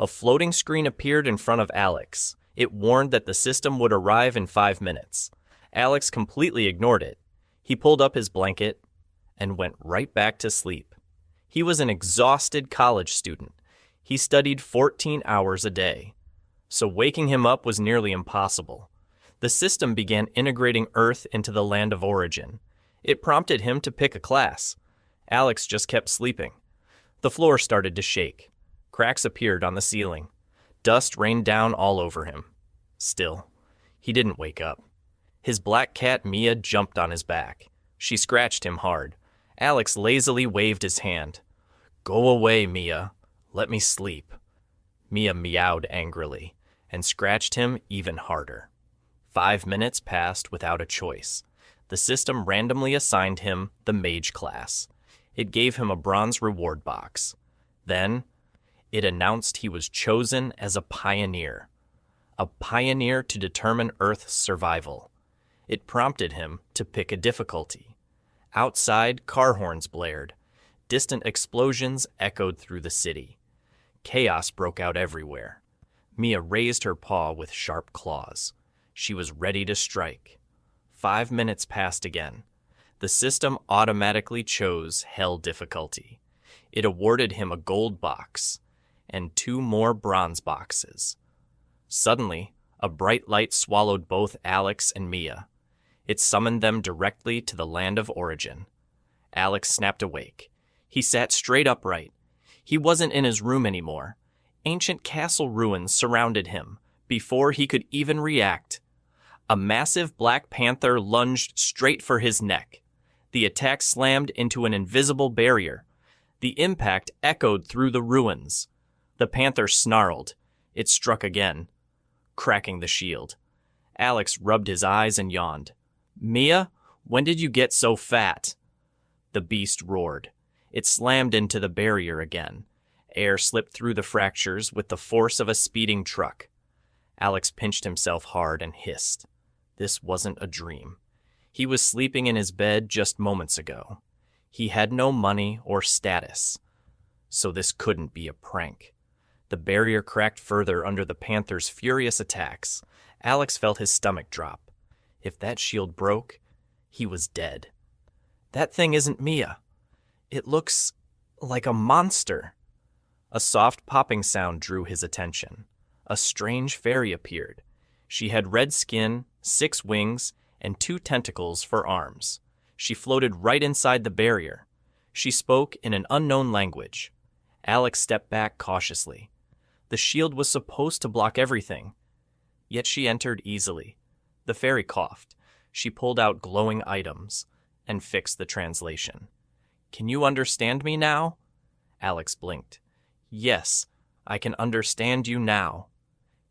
A floating screen appeared in front of Alex. It warned that the system would arrive in 5 minutes. Alex completely ignored it. He pulled up his blanket and went right back to sleep. He was an exhausted college student. He studied 14 hours a day, so waking him up was nearly impossible. The system began integrating Earth into the land of origin. It prompted him to pick a class. Alex just kept sleeping. The floor started to shake. Cracks appeared on the ceiling. Dust rained down all over him. Still, he didn't wake up. His black cat Mia jumped on his back. She scratched him hard. Alex lazily waved his hand. "Go away, Mia. Let me sleep." Mia meowed angrily and scratched him even harder. 5 minutes passed without a choice. The system randomly assigned him the mage class. It gave him a bronze reward box. Then, it announced he was chosen as a pioneer to determine Earth's survival. It prompted him to pick a difficulty. Outside, car horns blared. Distant explosions echoed through the city. Chaos broke out everywhere. Mia raised her paw with sharp claws. She was ready to strike. 5 minutes passed again. The system automatically chose Hell difficulty. It awarded him a gold box and 2 more bronze boxes. Suddenly, a bright light swallowed both Alex and Mia. It summoned them directly to the land of origin. Alex snapped awake. He sat straight upright. He wasn't in his room anymore. Ancient castle ruins surrounded him before he could even react. A massive black panther lunged straight for his neck. The attack slammed into an invisible barrier. The impact echoed through the ruins. The panther snarled. It struck again, cracking the shield. Alex rubbed his eyes and yawned. "Mia, when did you get so fat?" The beast roared. It slammed into the barrier again. Air slipped through the fractures with the force of a speeding truck. Alex pinched himself hard and hissed. This wasn't a dream. He was sleeping in his bed just moments ago. He had no money or status, so this couldn't be a prank. The barrier cracked further under the panther's furious attacks. Alex felt his stomach drop. If that shield broke, he was dead. That thing isn't Mia. It looks like a monster. A soft popping sound drew his attention. A strange fairy appeared. She had red skin, 6 wings, and 2 tentacles for arms. She floated right inside the barrier. She spoke in an unknown language. Alex stepped back cautiously. The shield was supposed to block everything, yet she entered easily. The fairy coughed. She pulled out glowing items and fixed the translation. "Can you understand me now?" Alex blinked. "Yes, I can understand you now."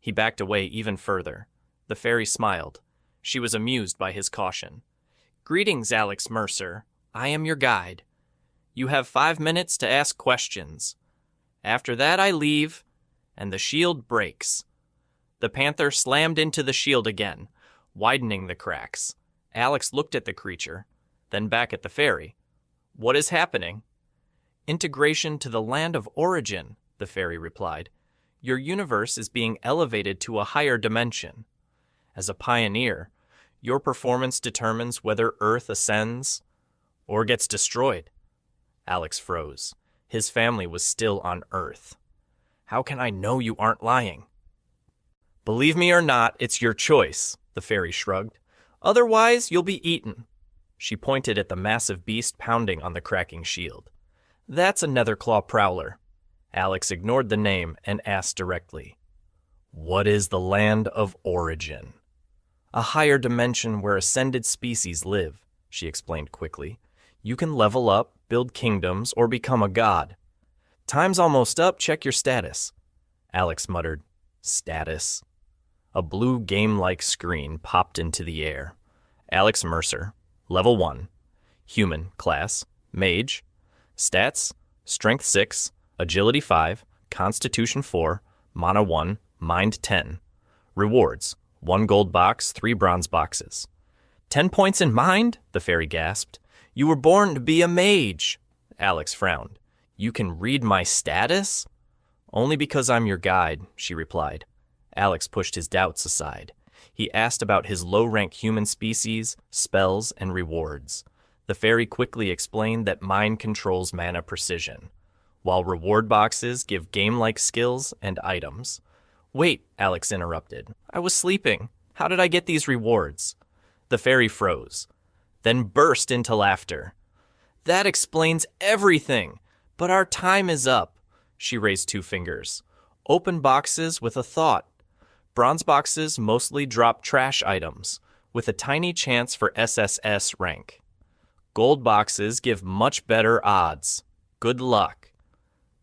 He backed away even further. The fairy smiled. She was amused by his caution. "Greetings, Alex Mercer. I am your guide. You have 5 minutes to ask questions. After that, I leave, and the shield breaks." The panther slammed into the shield again, widening the cracks. Alex looked at the creature, then back at the fairy. "What is happening?" "Integration to the land of origin," the fairy replied. "Your universe is being elevated to a higher dimension. As a pioneer, your performance determines whether Earth ascends or gets destroyed." Alex froze. His family was still on Earth. "How can I know you aren't lying?" "Believe me or not, it's your choice," the fairy shrugged. "Otherwise, you'll be eaten." She pointed at the massive beast pounding on the cracking shield. "That's a Netherclaw prowler." Alex ignored the name and asked directly, "What is the land of origin?" "A higher dimension where ascended species live," she explained quickly. "You can level up, build kingdoms, or become a god. Time's almost up, check your status." Alex muttered, "Status?" A blue game-like screen popped into the air. Alex Mercer, Level 1, Human, Class, Mage, Stats, Strength 6, Agility 5, Constitution 4, Mana 1, Mind 10. Rewards, 1 gold box, 3 bronze boxes. 10 points in Mind? The fairy gasped. "You were born to be a mage." Alex frowned. "You can read my status?" Only because I'm your guide, she replied. Alex pushed his doubts aside. He asked about his low-rank human species, spells, and rewards. The fairy quickly explained that mine controls mana precision, while reward boxes give game-like skills and items. Wait, Alex interrupted. I was sleeping. How did I get these rewards? The fairy froze, then burst into laughter. That explains everything, but our time is up. She raised 2 fingers. Open boxes with a thought. Bronze boxes mostly drop trash items, with a tiny chance for SSS rank. Gold boxes give much better odds. Good luck.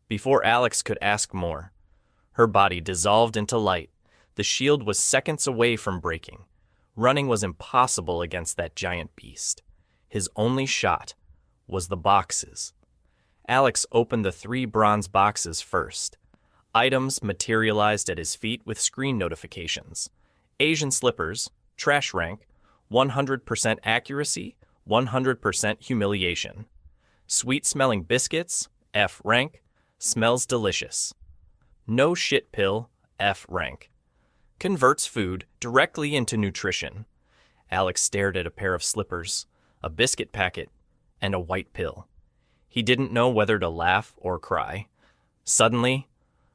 Before Alex could ask more, her body dissolved into light. The shield was seconds away from breaking. Running was impossible against that giant beast. His only shot was the boxes. Alex opened the 3 bronze boxes first. Items materialized at his feet with screen notifications. Asian slippers, trash rank, 100% accuracy, 100% humiliation. Sweet-smelling biscuits, F rank, smells delicious. No shit pill, F rank. Converts food directly into nutrition. Alex stared at a pair of slippers, a biscuit packet, and a white pill. He didn't know whether to laugh or cry. Suddenly,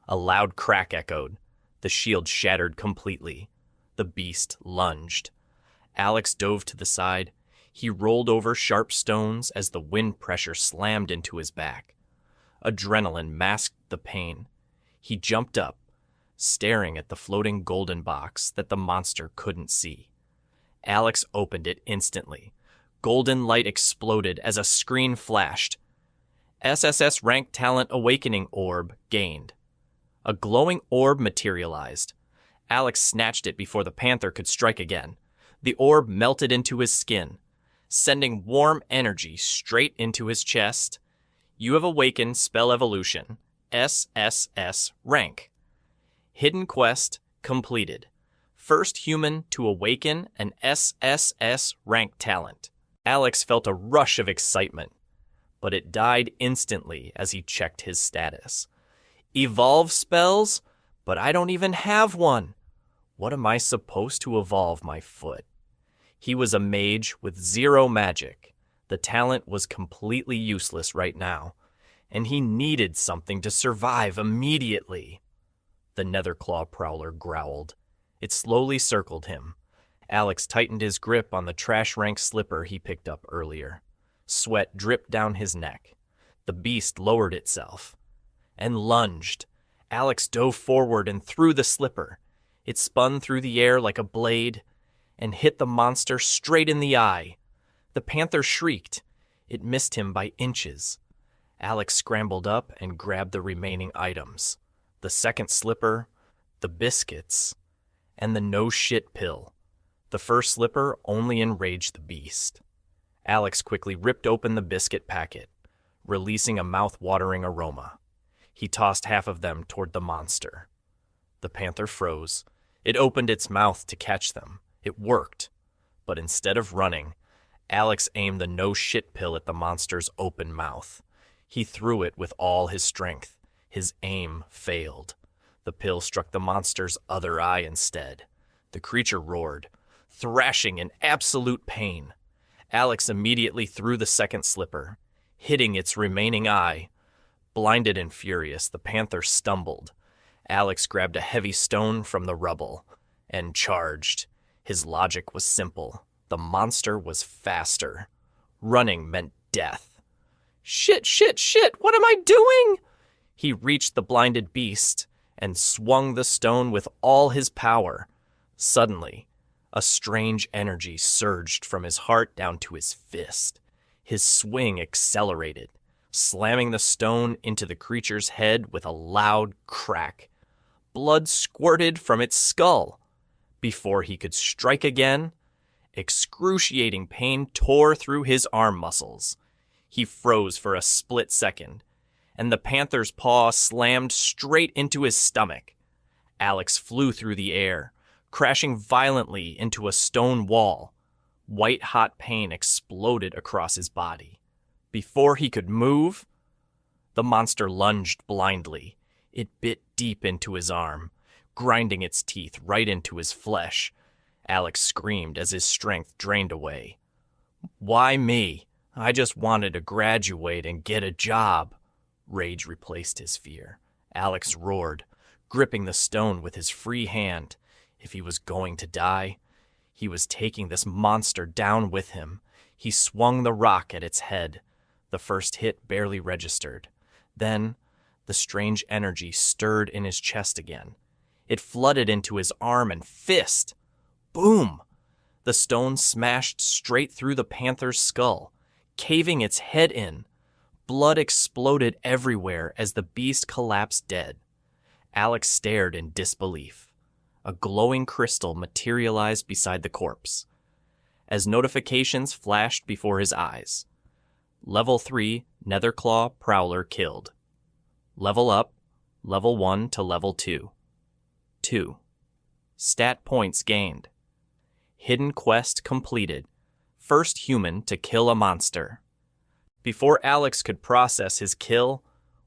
a loud crack echoed. The shield shattered completely. The beast lunged. Alex dove to the side. He rolled over sharp stones as the wind pressure slammed into his back. Adrenaline masked the pain. He jumped up, staring at the floating golden box that the monster couldn't see. Alex opened it instantly. Golden light exploded as a screen flashed. SSS rank talent awakening orb gained. A glowing orb materialized. Alex snatched it before the panther could strike again. The orb melted into his skin, sending warm energy straight into his chest. You have awakened spell evolution, SSS rank. Hidden quest completed. First human to awaken an SSS rank talent. Alex felt a rush of excitement, but it died instantly as he checked his status. Evolve spells? But I don't even have one. What am I supposed to evolve my foot? He was a mage with 0 magic. The talent was completely useless right now, and he needed something to survive immediately. The Netherclaw Prowler growled. It slowly circled him. Alex tightened his grip on the trash rank slipper he picked up earlier. Sweat dripped down his neck. The beast lowered itself and lunged. Alex dove forward and threw the slipper. It spun through the air like a blade and hit the monster straight in the eye. The panther shrieked. It missed him by inches. Alex scrambled up and grabbed the remaining items. The second slipper, the biscuits, and the no-shit pill. The first slipper only enraged the beast. Alex quickly ripped open the biscuit packet, releasing a mouth-watering aroma. He tossed half of them toward the monster. The panther froze. It opened its mouth to catch them. It worked. But instead of running, Alex aimed the no-shit pill at the monster's open mouth. He threw it with all his strength. His aim failed. The pill struck the monster's other eye instead. The creature roared, thrashing in absolute pain. Alex immediately threw the second slipper, hitting its remaining eye. Blinded and furious, the panther stumbled. Alex grabbed a heavy stone from the rubble and charged. His logic was simple. The monster was faster. Running meant death. Shit, what am I doing? He reached the blinded beast and swung the stone with all his power. Suddenly, a strange energy surged from his heart down to his fist. His swing accelerated, slamming the stone into the creature's head with a loud crack. Blood squirted from its skull. Before he could strike again, excruciating pain tore through his arm muscles. He froze for a split second, and the panther's paw slammed straight into his stomach. Alex flew through the air, crashing violently into a stone wall. White-hot pain exploded across his body. Before he could move, the monster lunged blindly. It bit deep into his arm, grinding its teeth right into his flesh. Alex screamed as his strength drained away. "Why me? I just wanted to graduate and get a job." Rage replaced his fear. Alex roared, gripping the stone with his free hand. If he was going to die, he was taking this monster down with him. He swung the rock at its head. The first hit barely registered. Then, the strange energy stirred in his chest again. It flooded into his arm and fist. Boom! The stone smashed straight through the panther's skull, caving its head in. Blood exploded everywhere as the beast collapsed dead. Alex stared in disbelief. A glowing crystal materialized beside the corpse. As notifications flashed before his eyes. Level 3 Netherclaw Prowler killed. Level up, Level 1 to Level 2. 2. Stat points gained. Hidden quest completed. First human to kill a monster. Before Alex could process his kill,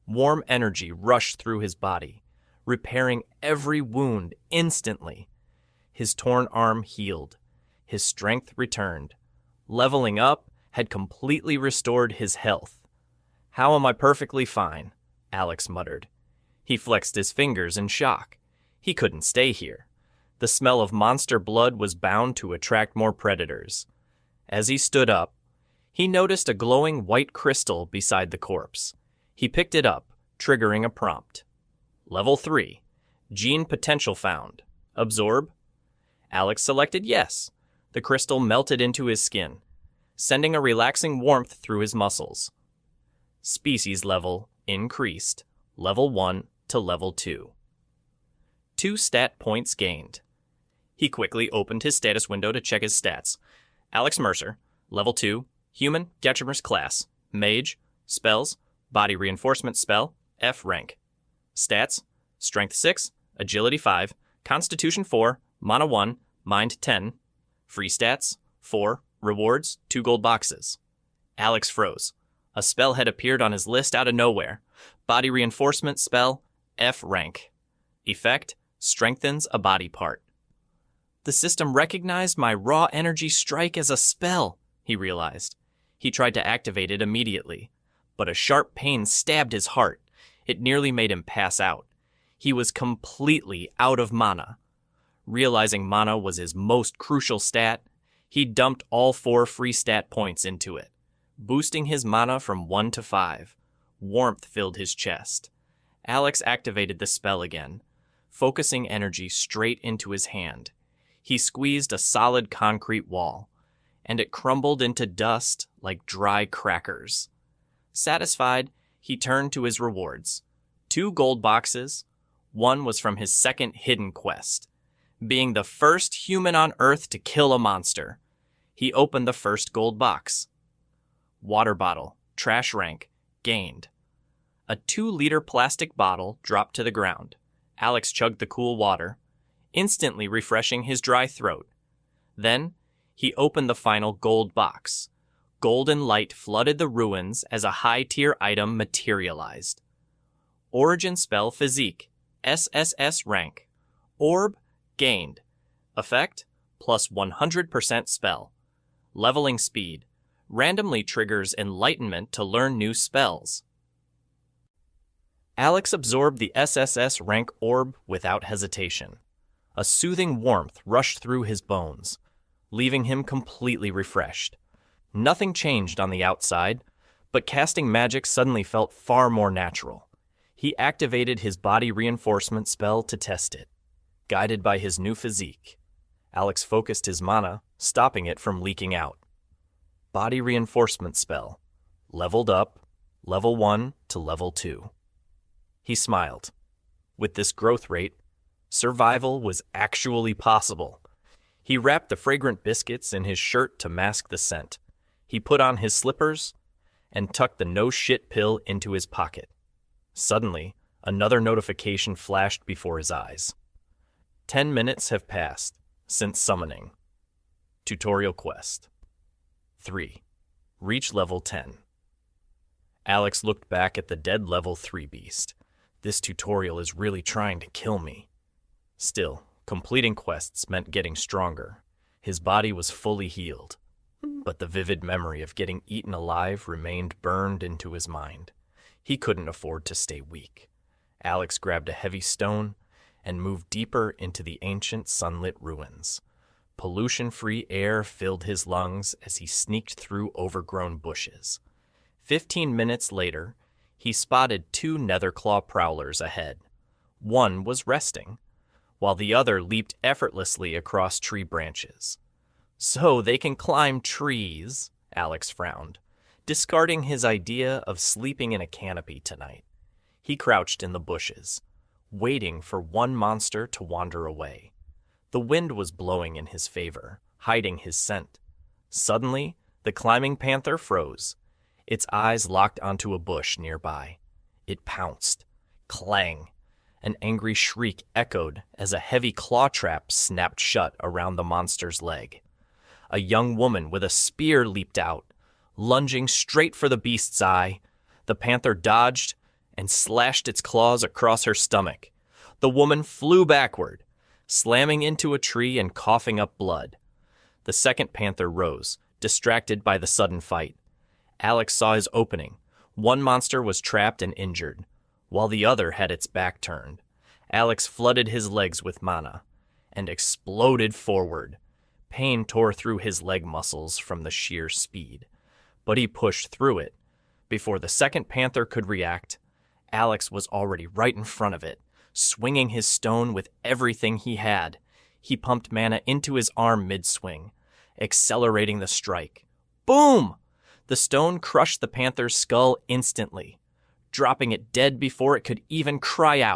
warm energy rushed through his body, repairing every wound instantly. His torn arm healed. His strength returned. Leveling up had completely restored his health. "How am I perfectly fine?" Alex muttered. He flexed his fingers in shock. He couldn't stay here. The smell of monster blood was bound to attract more predators. As he stood up, he noticed a glowing white crystal beside the corpse. He picked it up, triggering a prompt. Level 3. Gene potential found. Absorb? Alex selected yes. The crystal melted into his skin, sending a relaxing warmth through his muscles. Species level increased. Level 1 to Level 2. 2 stat points gained. He quickly opened his status window to check his stats. Alex Mercer, Level 2, Human, Getchimers class, Mage, Spells, Body Reinforcement spell, F rank. Stats, Strength 6, Agility 5, Constitution 4, Mana 1, Mind 10. Free stats, 4, Rewards, 2 gold boxes. Alex froze. A spell had appeared on his list out of nowhere. Body Reinforcement spell, F rank. Effect, Strengthens a body part. The system recognized my raw energy strike as a spell, he realized. He tried to activate it immediately, but a sharp pain stabbed his heart. It nearly made him pass out. He was completely out of mana. Realizing mana was his most crucial stat, he dumped all 4 free stat points into it, boosting his mana from 1 to 5. Warmth filled his chest. Alex activated the spell again, focusing energy straight into his hand. He squeezed a solid concrete wall, and it crumbled into dust like dry crackers. Satisfied, he turned to his rewards. 2 gold boxes. 1 was from his second hidden quest, being the first human on Earth to kill a monster. He opened the first gold box. Water bottle, trash rank, gained. A 2-liter plastic bottle dropped to the ground. Alex chugged the cool water, instantly refreshing his dry throat. Then, he opened the final gold box. Golden light flooded the ruins as a high-tier item materialized. Origin spell physique, SSS rank. Orb, gained. Effect, plus 100% spell. Leveling speed, randomly triggers enlightenment to learn new spells. Alex absorbed the SSS rank orb without hesitation. A soothing warmth rushed through his bones, leaving him completely refreshed. Nothing changed on the outside, but casting magic suddenly felt far more natural. He activated his body reinforcement spell to test it. Guided by his new physique, Alex focused his mana, stopping it from leaking out. Body reinforcement spell. Leveled up, level 1 to level 2. He smiled. With this growth rate, survival was actually possible. He wrapped the fragrant biscuits in his shirt to mask the scent. He put on his slippers and tucked the no-shit pill into his pocket. Suddenly, another notification flashed before his eyes. 10 minutes have passed since summoning. Tutorial quest. 3. Reach level 10. Alex looked back at the dead level 3 beast. This tutorial is really trying to kill me. Still, completing quests meant getting stronger. His body was fully healed, but the vivid memory of getting eaten alive remained burned into his mind. He couldn't afford to stay weak. Alex grabbed a heavy stone and moved deeper into the ancient sunlit ruins. Pollution-free air filled his lungs as he sneaked through overgrown bushes. 15 minutes later, he spotted 2 netherclaw prowlers ahead. One was resting, while the other leaped effortlessly across tree branches. So they can climb trees, Alex frowned, discarding his idea of sleeping in a canopy tonight. He crouched in the bushes, waiting for one monster to wander away. The wind was blowing in his favor, hiding his scent. Suddenly, the climbing panther froze. Its eyes locked onto a bush nearby. It pounced. Clang! An angry shriek echoed as a heavy claw trap snapped shut around the monster's leg. A young woman with a spear leaped out, lunging straight for the beast's eye. The panther dodged and slashed its claws across her stomach. The woman flew backward, slamming into a tree and coughing up blood. The second panther rose, distracted by the sudden fight. Alex saw his opening. One monster was trapped and injured, while the other had its back turned. Alex flooded his legs with mana and exploded forward. Pain tore through his leg muscles from the sheer speed, but he pushed through it. Before the second panther could react, Alex was already right in front of it, swinging his stone with everything he had. He pumped mana into his arm mid-swing, accelerating the strike. Boom! The stone crushed the panther's skull instantly, dropping it dead before it could even cry out.